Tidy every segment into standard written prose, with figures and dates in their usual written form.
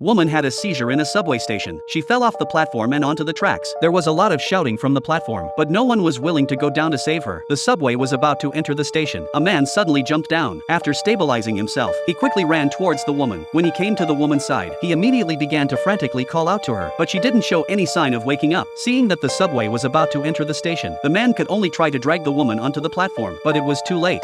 Woman had a seizure in a subway station. She fell off the platform and onto the tracks. There was a lot of shouting from the platform, but no one was willing to go down to save her. The subway was about to enter the station. A man suddenly jumped down. After stabilizing himself, he quickly ran towards the woman. When he came to the woman's side, he immediately began to frantically call out to her, but she didn't show any sign of waking up. Seeing that the subway was about to enter the station, the man could only try to drag the woman onto the platform, but it was too late.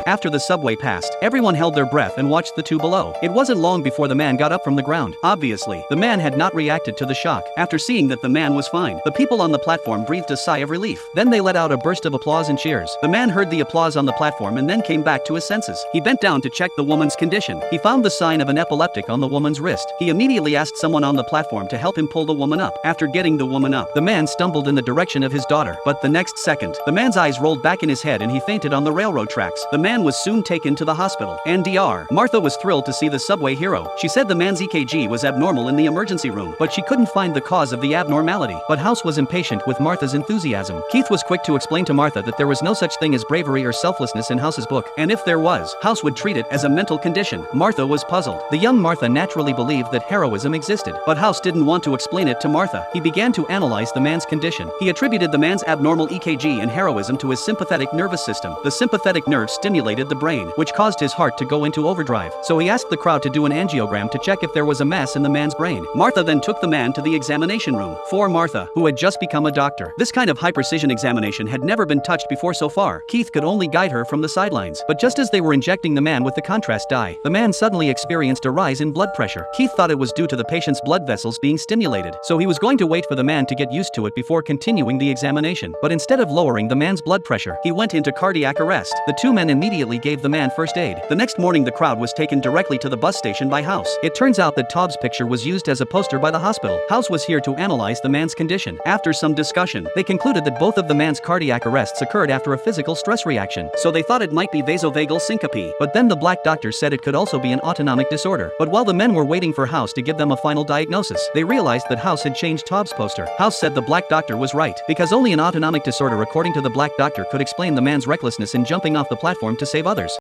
After the subway passed, everyone held their breath and watched the two below. It wasn't long before the man got up from the ground. Obviously, the man had not reacted to the shock. After seeing that the man was fine, the people on the platform breathed a sigh of relief. Then they let out a burst of applause and cheers. The man heard the applause on the platform and then came back to his senses. He bent down to check the woman's condition. He found the sign of an epileptic on the woman's wrist. He immediately asked someone on the platform to help him pull the woman up. After getting the woman up, the man stumbled in the direction of his daughter. But the next second, the man's eyes rolled back in his head and he fainted on the railroad tracks. The man was soon taken to the hospital. NDR. Martha was thrilled to see the subway hero. She said the man's EKG was abnormal in the emergency room, but she couldn't find the cause of the abnormality. But House was impatient with Martha's enthusiasm. Keith was quick to explain to Martha that there was no such thing as bravery or selflessness in House's book, and if there was, House would treat it as a mental condition. Martha was puzzled. The young Martha naturally believed that heroism existed, but House didn't want to explain it to Martha. He began to analyze the man's condition. He attributed the man's abnormal EKG and heroism to his sympathetic nervous system. The sympathetic nerve stimulated the brain, which caused his heart to go into overdrive. So he asked the crowd to do an angiogram to check if there was a mass in the man's brain. Martha then took the man to the examination room. For Martha, who had just become a doctor, this kind of high-precision examination had never been touched before so far. Keith could only guide her from the sidelines. But just as they were injecting the man with the contrast dye, the man suddenly experienced a rise in blood pressure. Keith thought it was due to the patient's blood vessels being stimulated, so he was going to wait for the man to get used to it before continuing the examination. But instead of lowering the man's blood pressure, he went into cardiac arrest. The two men immediately gave the man first aid. The next morning the crowd was taken directly to the bus station by House. It turns out that Tobbs' picture was used as a poster by the hospital. House was here to analyze the man's condition. After some discussion, they concluded that both of the man's cardiac arrests occurred after a physical stress reaction, so they thought it might be vasovagal syncope. But then the black doctor said it could also be an autonomic disorder. But while the men were waiting for House to give them a final diagnosis, they realized that House had changed Tobbs' poster. House said the black doctor was right, because only an autonomic disorder according to the black doctor could explain the man's recklessness in jumping off the platform to save others.